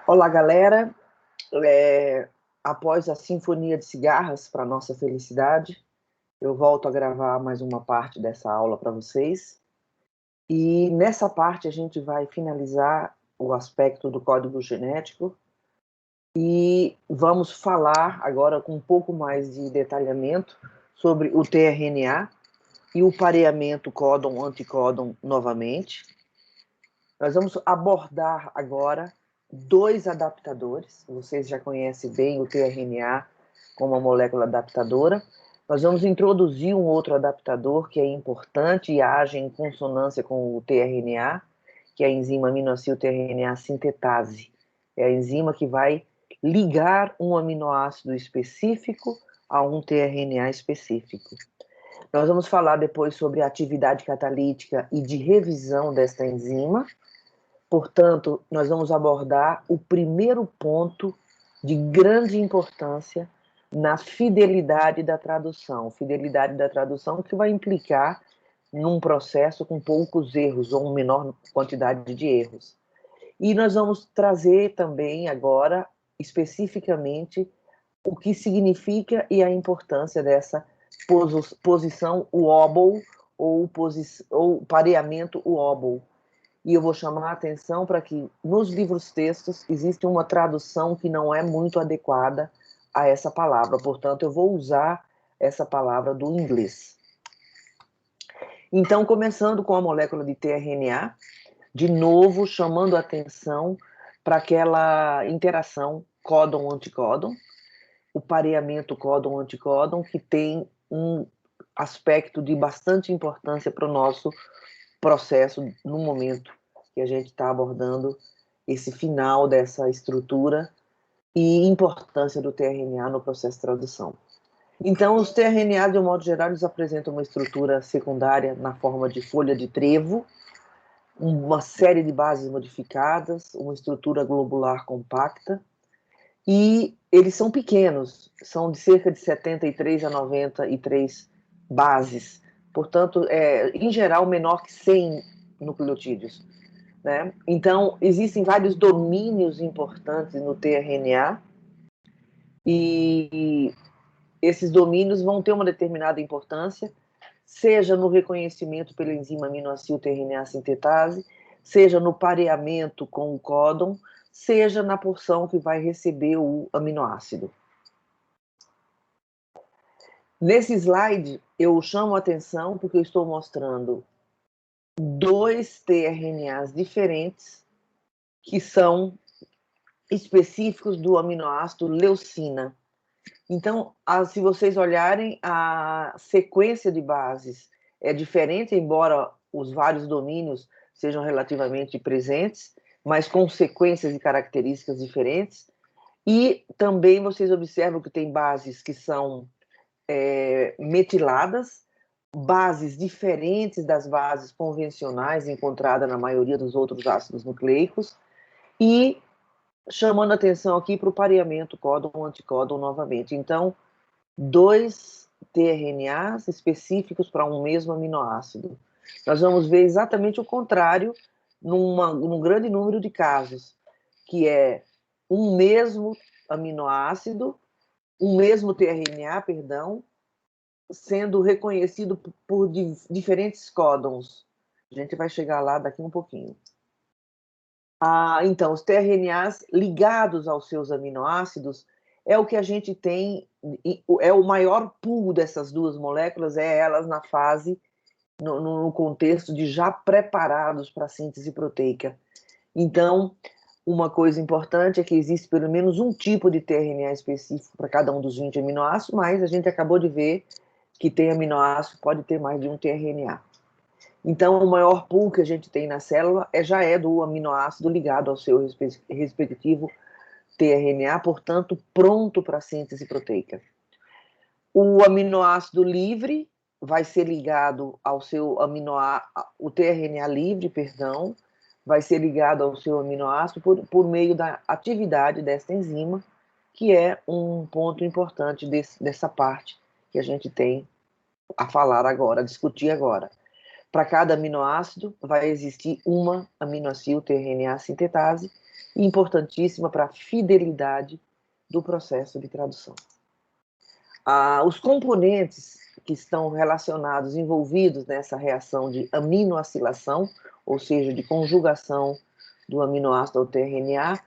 Olá, galera. É, Após a Sinfonia de Cigarras, para nossa felicidade, eu volto a gravar mais uma parte dessa aula para vocês. E nessa parte a gente vai finalizar o aspecto do código genético e vamos falar agora com um pouco mais de detalhamento sobre o tRNA e o pareamento códon-anticódon novamente. Nós vamos abordar agora dois adaptadores. Vocês já conhecem bem o tRNA como uma molécula adaptadora. Nós vamos introduzir um outro adaptador que é importante e age em consonância com o tRNA, que é a enzima aminoacil-tRNA sintetase. É a enzima que vai ligar um aminoácido específico a um tRNA específico. Nós vamos falar depois sobre a atividade catalítica e de revisão desta enzima. Portanto, nós vamos abordar o primeiro ponto de grande importância na fidelidade da tradução. Fidelidade da tradução que vai implicar num processo com poucos erros ou uma menor quantidade de erros. E nós vamos trazer também agora, especificamente, o que significa e a importância dessa posição wobble ou pareamento wobble. E eu vou chamar a atenção para que nos livros-textos existe uma tradução que não é muito adequada a essa palavra. Portanto, eu vou usar essa palavra do inglês. Então, começando com a molécula de tRNA, de novo chamando a atenção para aquela interação códon-anticódon, o pareamento códon-anticódon, que tem um aspecto de bastante importância para o nosso processo no momento que a gente está abordando esse final dessa estrutura e importância do tRNA no processo de tradução. Então, os tRNA, de um modo geral, eles apresentam uma estrutura secundária na forma de folha de trevo, uma série de bases modificadas, uma estrutura globular compacta, e eles são pequenos, são de cerca de 73 a 93 bases, portanto, em geral, menor que 100 nucleotídeos. Né? Então, existem vários domínios importantes no tRNA e esses domínios vão ter uma determinada importância, seja no reconhecimento pela enzima aminoacil-tRNA sintetase, seja no pareamento com o códon, seja na porção que vai receber o aminoácido. Nesse slide, eu chamo a atenção porque eu estou mostrando dois tRNAs diferentes que são específicos do aminoácido leucina. Então, se vocês olharem, a sequência de bases é diferente, embora os vários domínios sejam relativamente presentes, mas com sequências e características diferentes. E também vocês observam que tem bases que são metiladas, bases diferentes das bases convencionais encontradas na maioria dos outros ácidos nucleicos, e chamando atenção aqui para o pareamento códon-anticódon novamente. Então, dois tRNAs específicos para um mesmo aminoácido. Nós vamos ver exatamente o contrário num grande número de casos, que é um mesmo aminoácido, um mesmo tRNA, perdão, sendo reconhecido por diferentes códons. A gente vai chegar lá daqui um pouquinho. Então, os tRNAs ligados aos seus aminoácidos é o que a gente tem, é o maior pool dessas duas moléculas, é elas na fase, no contexto de já preparados para a síntese proteica. Então, uma coisa importante é que existe pelo menos um tipo de tRNA específico para cada um dos 20 aminoácidos, mas a gente acabou de ver que tem aminoácido, pode ter mais de um tRNA. Então, o maior pool que a gente tem na célula já é do aminoácido ligado ao seu respectivo tRNA, portanto, pronto para a síntese proteica. O aminoácido livre vai ser ligado ao seu o tRNA livre, perdão, vai ser ligado ao seu aminoácido por meio da atividade desta enzima, que é um ponto importante dessa parte que a gente tem a falar agora, a discutir agora. Para cada aminoácido vai existir uma aminoacil-tRNA sintetase, e importantíssima para a fidelidade do processo de tradução. Os componentes que estão relacionados, envolvidos nessa reação de aminoacilação, ou seja, de conjugação do aminoácido ao tRNA,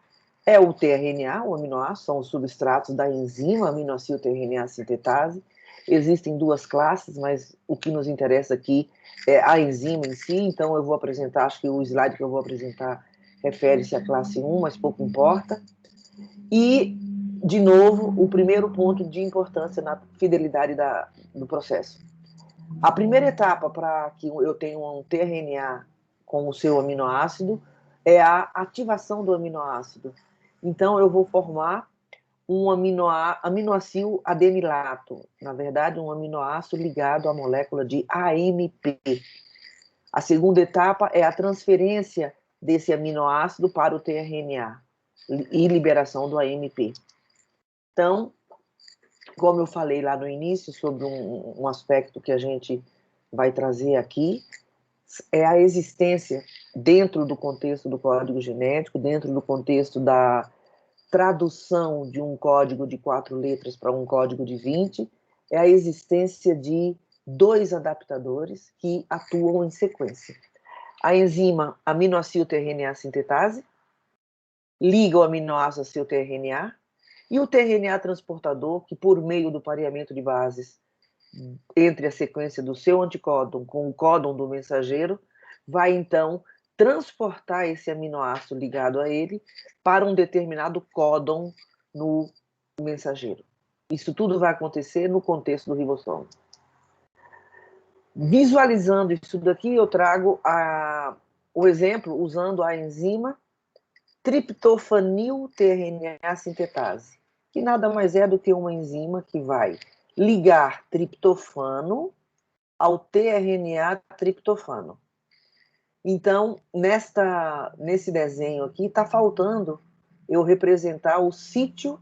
é o tRNA, o aminoácido, são os substratos da enzima aminoacil-tRNA sintetase. Existem duas classes, mas o que nos interessa aqui é a enzima em si, então eu vou apresentar, acho que o slide que eu vou apresentar refere-se à classe 1, mas pouco importa. E, de novo, o primeiro ponto de importância na fidelidade do processo. A primeira etapa para que eu tenha um tRNA com o seu aminoácido é a ativação do aminoácido. Então, eu vou formar um aminoacil adenilato, na verdade, um aminoácido ligado à molécula de AMP. A segunda etapa é a transferência desse aminoácido para o tRNA e liberação do AMP. Então, como eu falei lá no início sobre um aspecto que a gente vai trazer aqui, é a existência, dentro do contexto do código genético, dentro do contexto da tradução de um código de 4 letras para um código de 20, é a existência de 2 adaptadores que atuam em sequência. A enzima aminoacil-tRNA sintetase liga o aminoácido ao seu tRNA, e o tRNA transportador, que por meio do pareamento de bases entre a sequência do seu anticódon com o códon do mensageiro, vai então transportar esse aminoácido ligado a ele para um determinado códon no mensageiro. Isso tudo vai acontecer no contexto do ribossomo. Visualizando isso daqui, eu trago o exemplo usando a enzima triptofanil-tRNA sintetase, que nada mais é do que uma enzima que vai ligar triptofano ao tRNA triptofano. Então, nesse desenho aqui, está faltando eu representar o sítio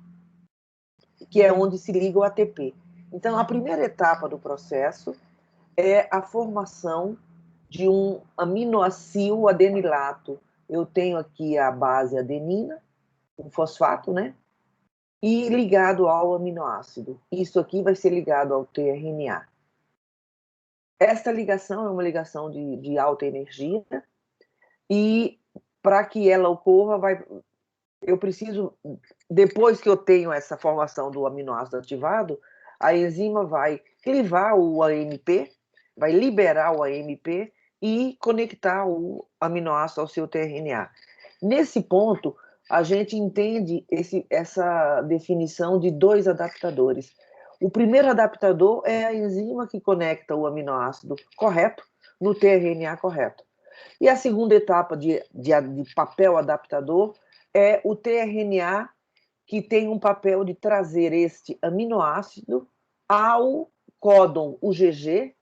que é onde se liga o ATP. Então, a primeira etapa do processo é a formação de um aminoacil adenilato. Eu tenho aqui a base adenina, um fosfato, né? E ligado ao aminoácido. Isso aqui vai ser ligado ao tRNA. Esta ligação é uma ligação de alta energia, e para que ela ocorra, eu preciso, depois que eu tenho essa formação do aminoácido ativado, a enzima vai clivar o AMP, vai liberar o AMP e conectar o aminoácido ao seu tRNA. Nesse ponto, a gente entende essa definição de 2 adaptadores. O primeiro adaptador é a enzima que conecta o aminoácido correto no tRNA correto. E a segunda etapa de papel adaptador é o tRNA, que tem um papel de trazer este aminoácido ao códon UGG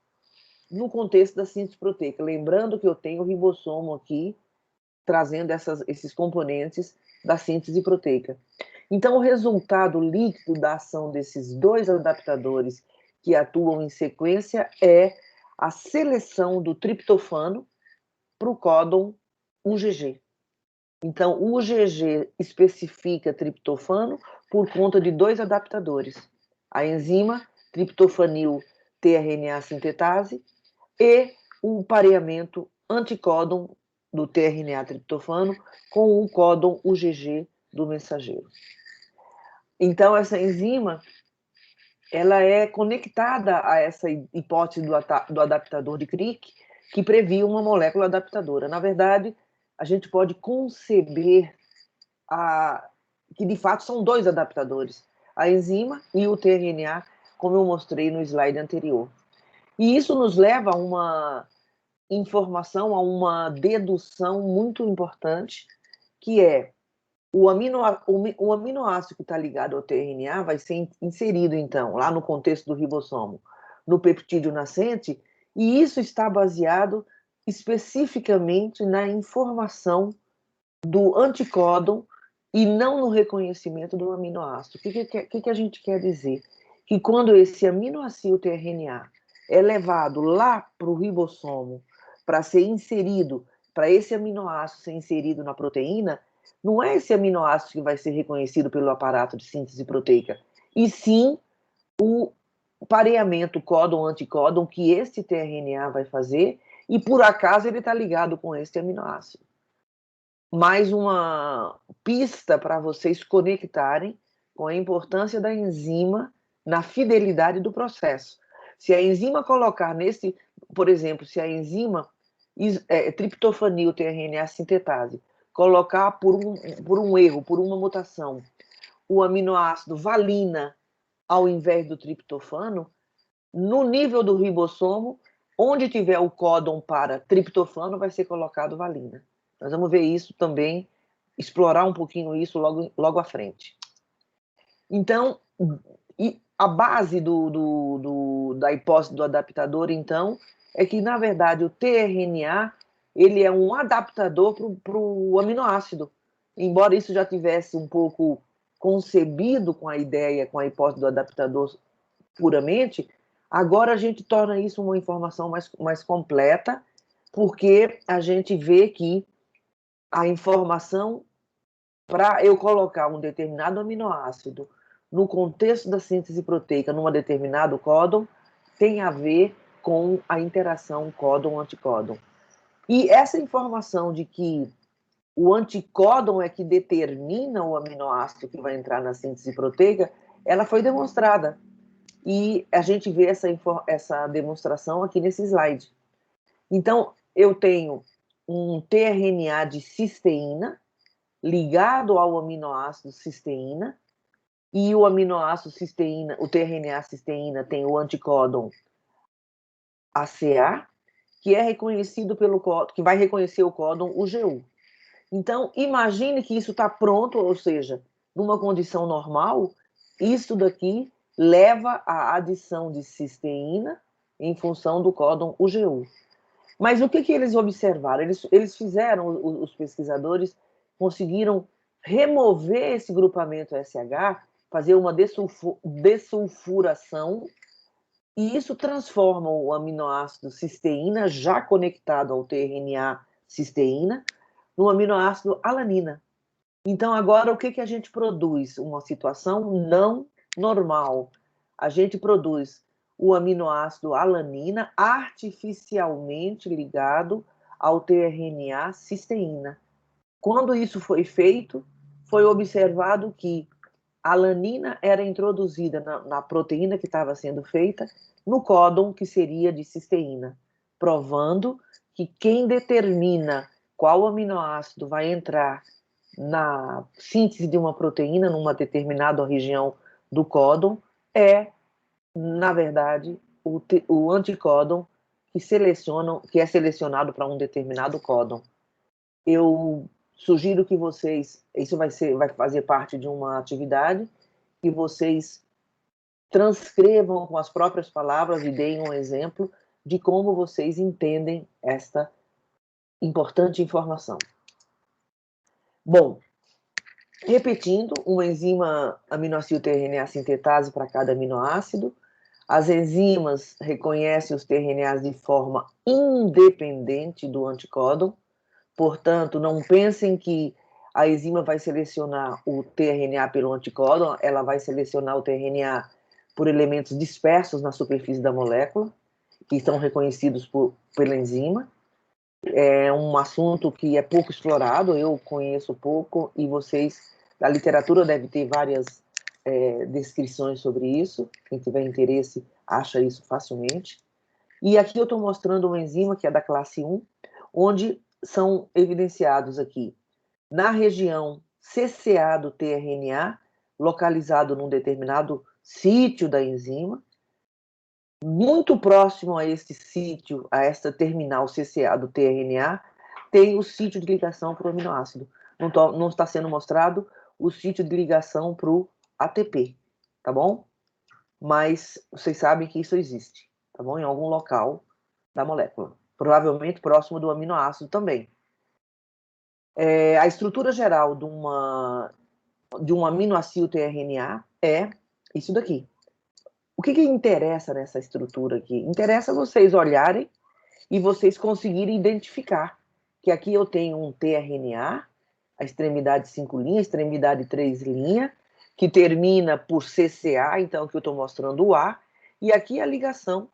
no contexto da síntese proteica. Lembrando que eu tenho o ribossomo aqui trazendo esses componentes da síntese proteica. Então, o resultado líquido da ação desses 2 adaptadores que atuam em sequência é a seleção do triptofano para o códon UGG. Então, o UGG especifica triptofano por conta de 2 adaptadores: a enzima triptofanil-tRNA sintetase e o pareamento anticódon do tRNA triptofano com o códon UGG do mensageiro. Então, essa enzima ela é conectada a essa hipótese do adaptador de Crick, que previa uma molécula adaptadora. Na verdade, a gente pode conceber que, de fato, são 2 adaptadores, a enzima e o tRNA, como eu mostrei no slide anterior. E isso nos leva a uma informação, a uma dedução muito importante, que é o aminoácido que está ligado ao tRNA vai ser inserido, então, lá no contexto do ribossomo, no peptídeo nascente, e isso está baseado especificamente na informação do anticódon e não no reconhecimento do aminoácido. O que a gente quer dizer? Que quando esse aminoácido tRNA é levado lá para o ribossomo para ser inserido, para esse aminoácido ser inserido na proteína, não é esse aminoácido que vai ser reconhecido pelo aparato de síntese proteica, e sim o pareamento códon-anticódon que esse tRNA vai fazer, e por acaso ele está ligado com esse aminoácido. Mais uma pista para vocês conectarem com a importância da enzima na fidelidade do processo. Se a enzima colocar nesse, por exemplo, se a enzima triptofanil tRNA sintetase colocar por um erro, por uma mutação, o aminoácido valina ao invés do triptofano, no nível do ribossomo, onde tiver o códon para triptofano, vai ser colocado valina. Nós vamos ver isso também, explorar um pouquinho isso logo à frente. Então, a base da hipótese do adaptador, então, é que, na verdade, o tRNA ele é um adaptador para o aminoácido. Embora isso já tivesse um pouco concebido com a ideia, com a hipótese do adaptador puramente, agora a gente torna isso uma informação mais completa, porque a gente vê que a informação para eu colocar um determinado aminoácido no contexto da síntese proteica numa determinado códon tem a ver com a interação códon-anticódon. E essa informação de que o anticódon é que determina o aminoácido que vai entrar na síntese proteica, ela foi demonstrada. E a gente vê essa demonstração aqui nesse slide. Então, eu tenho um tRNA de cisteína ligado ao aminoácido cisteína, e o aminoácido cisteína, o tRNA cisteína tem o anticódon ACA, que é reconhecido pelo códon, que vai reconhecer o códon UGU. Então, imagine que isso está pronto, ou seja, numa condição normal, isso daqui leva à adição de cisteína em função do códon UGU. Mas o que eles observaram? Eles fizeram, os pesquisadores conseguiram remover esse grupamento SH, fazer uma dessulfuração, e isso transforma o aminoácido cisteína, já conectado ao tRNA cisteína, no aminoácido alanina. Então, agora, o que a gente produz? Uma situação não normal. A gente produz o aminoácido alanina artificialmente ligado ao tRNA cisteína. Quando isso foi feito, foi observado que a alanina era introduzida na proteína que estava sendo feita, no códon que seria de cisteína, provando que quem determina qual aminoácido vai entrar na síntese de uma proteína numa determinada região do códon é, na verdade, o anticódon que é selecionado para um determinado códon. Eu sugiro que vocês, isso vai fazer parte de uma atividade, que vocês transcrevam com as próprias palavras e deem um exemplo de como vocês entendem esta importante informação. Bom, repetindo, uma enzima aminoácido tRNA sintetase para cada aminoácido. As enzimas reconhecem os tRNAs de forma independente do anticódon. Portanto, não pensem que a enzima vai selecionar o tRNA pelo anticódon, ela vai selecionar o tRNA por elementos dispersos na superfície da molécula, que são reconhecidos pela enzima. É um assunto que é pouco explorado, eu conheço pouco, e vocês, da literatura, devem ter várias descrições sobre isso. Quem tiver interesse, acha isso facilmente. E aqui eu estou mostrando uma enzima que é da classe 1, onde são evidenciados aqui, na região CCA do tRNA, localizado num determinado sítio da enzima, muito próximo a este sítio, a esta terminal CCA do tRNA, tem o sítio de ligação para o aminoácido. Não está sendo mostrado o sítio de ligação para o ATP, tá bom? Mas vocês sabem que isso existe, tá bom? Em algum local da molécula. Provavelmente próximo do aminoácido também. A estrutura geral de um aminoácido tRNA é isso daqui. O que interessa nessa estrutura aqui? Interessa vocês olharem e vocês conseguirem identificar que aqui eu tenho um tRNA a extremidade 5' a extremidade 3', que termina por CCA, então que eu estou mostrando o A, e aqui a ligação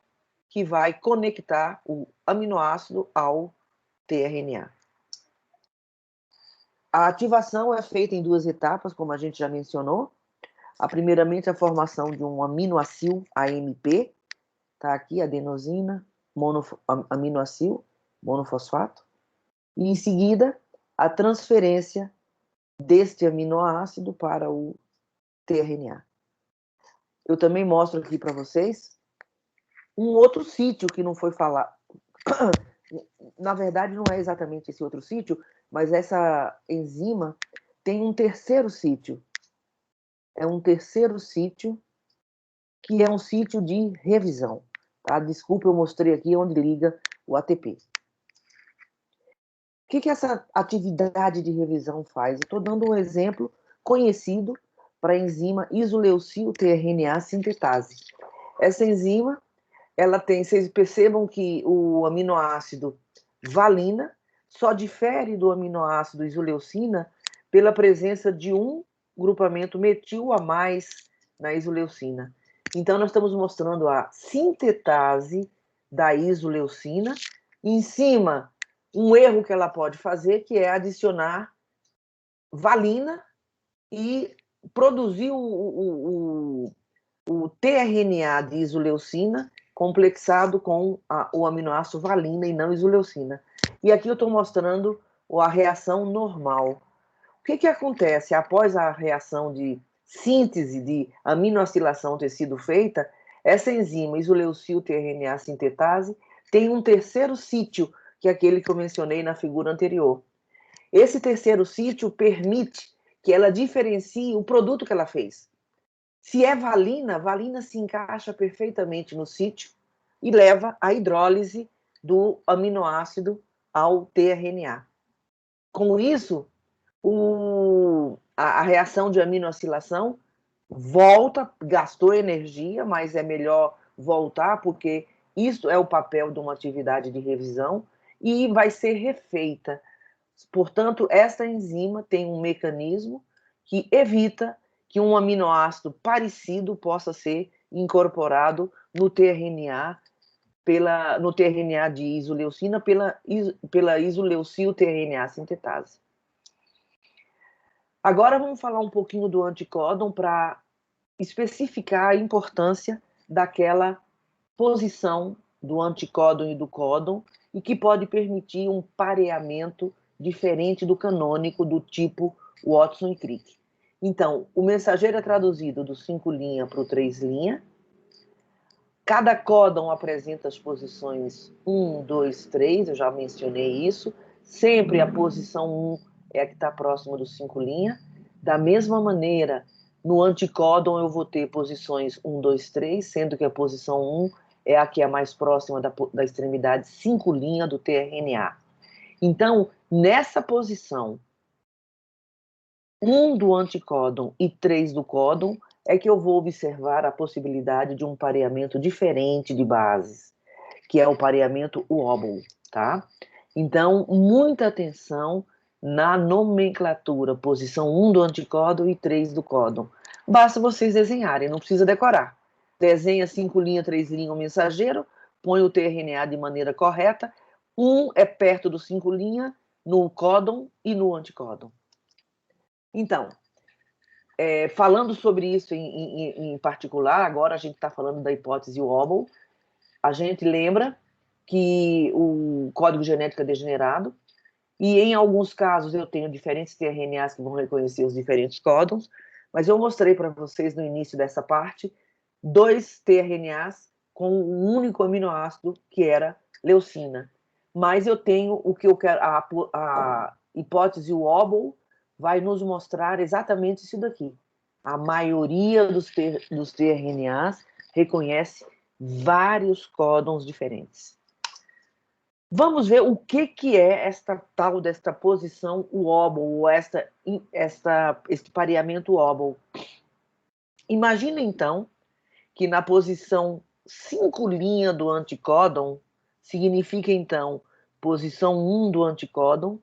que vai conectar o aminoácido ao tRNA. A ativação é feita em 2 etapas, como a gente já mencionou. Primeiramente, a formação de um aminoacil AMP, tá aqui, adenosina, aminoacil, monofosfato, e em seguida, a transferência deste aminoácido para o tRNA. Eu também mostro aqui para vocês um outro sítio que não foi falado. Na verdade, não é exatamente esse outro sítio, mas essa enzima tem um terceiro sítio. É um terceiro sítio, que é um sítio de revisão. Tá? Desculpa, eu mostrei aqui onde liga o ATP. O que essa atividade de revisão faz? Eu estou dando um exemplo conhecido para a enzima isoleucil-tRNA sintetase. Essa enzima, ela tem, vocês percebam que o aminoácido valina só difere do aminoácido isoleucina pela presença de um grupamento metil a mais na isoleucina. Então, nós estamos mostrando a sintetase da isoleucina. Em cima, um erro que ela pode fazer, que é adicionar valina e produzir o tRNA de isoleucina complexado com o aminoácido valina e não isoleucina. E aqui eu estou mostrando a reação normal. O que acontece após a reação de síntese de aminoacilação ter sido feita? Essa enzima isoleucil-tRNA sintetase tem um terceiro sítio, que é aquele que eu mencionei na figura anterior. Esse terceiro sítio permite que ela diferencie o produto que ela fez. Se é valina, valina se encaixa perfeitamente no sítio e leva à hidrólise do aminoácido ao tRNA. Com isso, a reação de aminoacilação volta, gastou energia, mas é melhor voltar, porque isso é o papel de uma atividade de revisão, e vai ser refeita. Portanto, essa enzima tem um mecanismo que evita que um aminoácido parecido possa ser incorporado no tRNA, no tRNA de isoleucina, pela isoleucil-tRNA sintetase. Agora vamos falar um pouquinho do anticódon para especificar a importância daquela posição do anticódon e do códon, e que pode permitir um pareamento diferente do canônico do tipo Watson e Crick. Então, o mensageiro é traduzido do 5' para o 3'. Cada códon apresenta as posições 1, 2, 3, eu já mencionei isso. Sempre a posição 1 é a que está próxima do 5'. Da mesma maneira, no anticódon eu vou ter posições 1, 2, 3, sendo que a posição 1 é a que é mais próxima da extremidade 5' do tRNA. Então, nessa posição 1 do anticódon e 3 do códon, é que eu vou observar a possibilidade de um pareamento diferente de bases, que é o pareamento wobble, tá? Então, muita atenção na nomenclatura, posição 1 do anticódon e 3 do códon. Basta vocês desenharem, não precisa decorar. Desenha 5', 3' o mensageiro, põe o tRNA de maneira correta, 1 é perto do 5', no códon e no anticódon. Então, falando sobre isso em particular, agora a gente está falando da hipótese wobble, a gente lembra que o código genético é degenerado, e em alguns casos eu tenho diferentes tRNAs que vão reconhecer os diferentes códons, mas eu mostrei para vocês no início dessa parte 2 tRNAs com um único aminoácido, que era leucina. Mas eu tenho o que eu quero, a hipótese wobble vai nos mostrar exatamente isso daqui. A maioria dos tRNAs reconhece vários códons diferentes. Vamos ver o que é esta tal desta posição wobble, ou este pareamento wobble. Imagina, então, que na posição 5' do anticódon, significa, então, posição 1 do anticódon,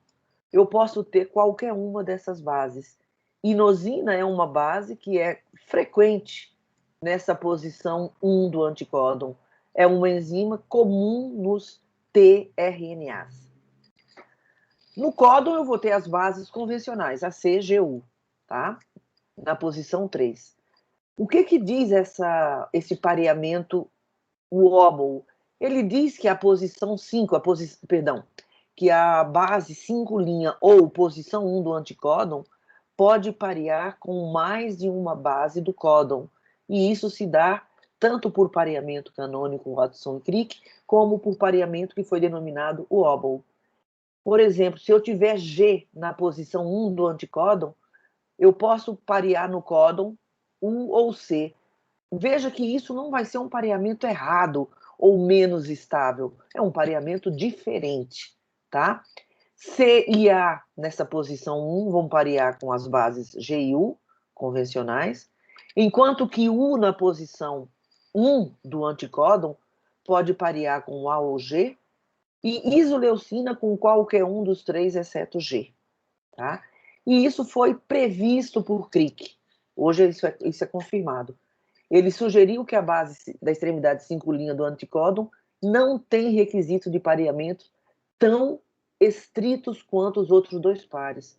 eu posso ter qualquer uma dessas bases. Inosina é uma base que é frequente nessa posição 1 do anticódon. É uma enzima comum nos tRNAs. No códon, eu vou ter as bases convencionais, a C, G, U, tá? Na posição 3. O que diz esse pareamento wobble? Ele diz que a posição 5, que a base 5' ou posição 1 do anticódon pode parear com mais de uma base do códon. E isso se dá tanto por pareamento canônico Watson e Crick, como por pareamento que foi denominado wobble. Por exemplo, se eu tiver G na posição 1 do anticódon, eu posso parear no códon U ou C. Veja que isso não vai ser um pareamento errado ou menos estável. É um pareamento diferente, tá? C e A nessa posição 1 vão parear com as bases G e U, convencionais, enquanto que U na posição 1 do anticódon pode parear com A ou G, e isoleucina com qualquer um dos três, exceto G. Tá? E isso foi previsto por Crick. Hoje isso é confirmado. Ele sugeriu que a base da extremidade 5' do anticódon não tem requisito de pareamento tão estritos quanto os outros dois pares,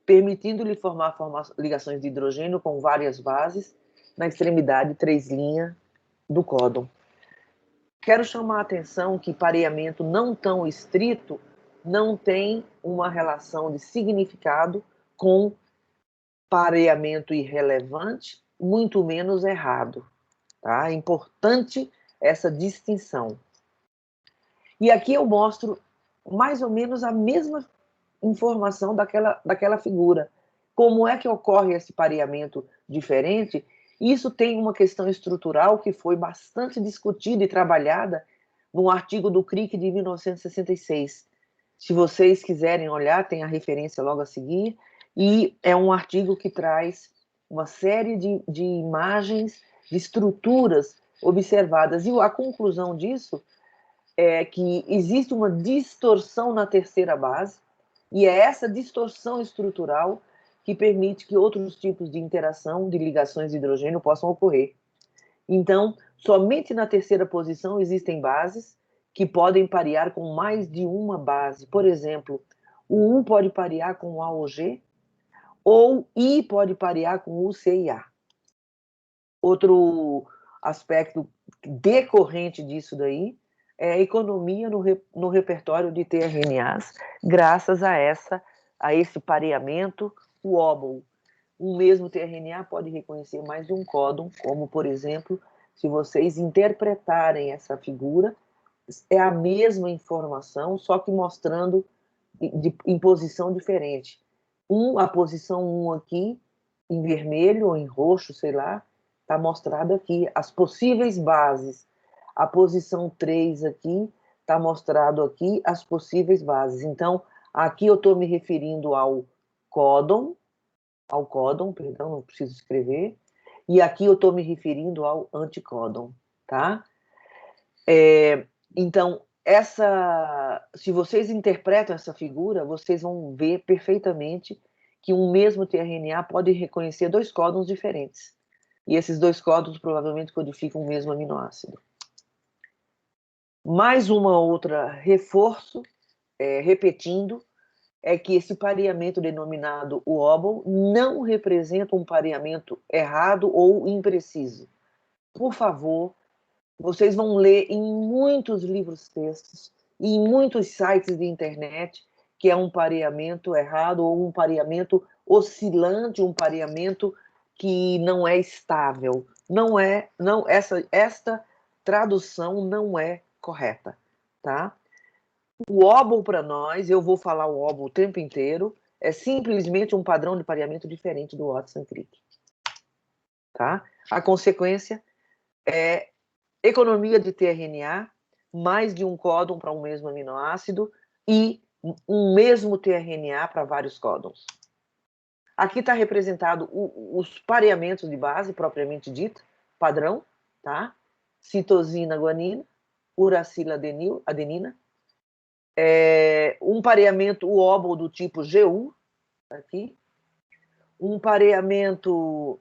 permitindo-lhe formar ligações de hidrogênio com várias bases na extremidade 3' do códon. Quero chamar a atenção que pareamento não tão estrito não tem uma relação de significado com pareamento irrelevante, muito menos errado. Tá? É importante essa distinção. E aqui eu mostro mais ou menos a mesma informação daquela figura. Como é que ocorre esse pareamento diferente? Isso tem uma questão estrutural que foi bastante discutida e trabalhada num artigo do Crick de 1966. Se vocês quiserem olhar, tem a referência logo a seguir, e é um artigo que traz uma série de imagens, de estruturas observadas. E a conclusão disso é que existe uma distorção na terceira base, e é essa distorção estrutural que permite que outros tipos de interação, de ligações de hidrogênio possam ocorrer. Então, somente na terceira posição existem bases que podem parear com mais de uma base. Por exemplo, o U pode parear com A ou G, ou I pode parear com U, C e A. Outro aspecto decorrente disso daí é a economia no repertório de tRNAs, graças a esse pareamento wobble. Um mesmo tRNA pode reconhecer mais de um códon, como, por exemplo, se vocês interpretarem essa figura, é a mesma informação, só que mostrando em posição diferente. A posição 1 aqui, em vermelho ou em roxo, sei lá, está mostrado aqui. As possíveis bases. A posição 3 aqui, está mostrado aqui as possíveis bases. Então, aqui eu estou me referindo ao códon, perdão, não preciso escrever, e aqui eu estou me referindo ao anticódon, tá? Então, se vocês interpretam essa figura, vocês vão ver perfeitamente que um mesmo tRNA pode reconhecer dois códons diferentes. E esses dois códons provavelmente codificam o mesmo aminoácido. Mais uma outra reforço, repetindo, é que esse pareamento denominado wobble não representa um pareamento errado ou impreciso. Por favor, vocês vão ler em muitos livros-textos e em muitos sites de internet que é um pareamento errado ou um pareamento oscilante, um pareamento que não é estável. Esta tradução não é correta, tá? O wobble para nós, eu vou falar o wobble o tempo inteiro, é simplesmente um padrão de pareamento diferente do Watson-Crick, tá? A consequência é economia de tRNA, mais de um códon para um mesmo aminoácido e um mesmo tRNA para vários códons. Aqui está representado os pareamentos de base, propriamente dito, padrão, tá? Citosina, guanina, uracila, adenina, Um pareamento UOBO do tipo GU, aqui. Um pareamento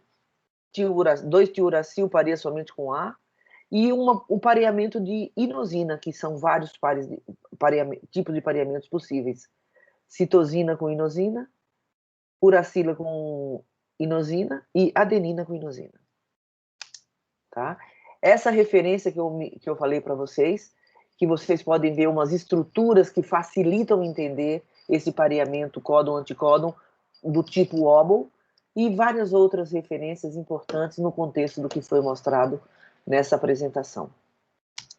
2-tiuracil, pareia somente com A. E um pareamento de inosina, que são vários tipos de pareamentos possíveis. Citosina com inosina, uracila com inosina e adenina com inosina. Tá? Essa referência que eu falei para vocês, que vocês podem ver umas estruturas que facilitam entender esse pareamento códon-anticódon do tipo OBO e várias outras referências importantes no contexto do que foi mostrado nessa apresentação.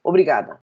Obrigada.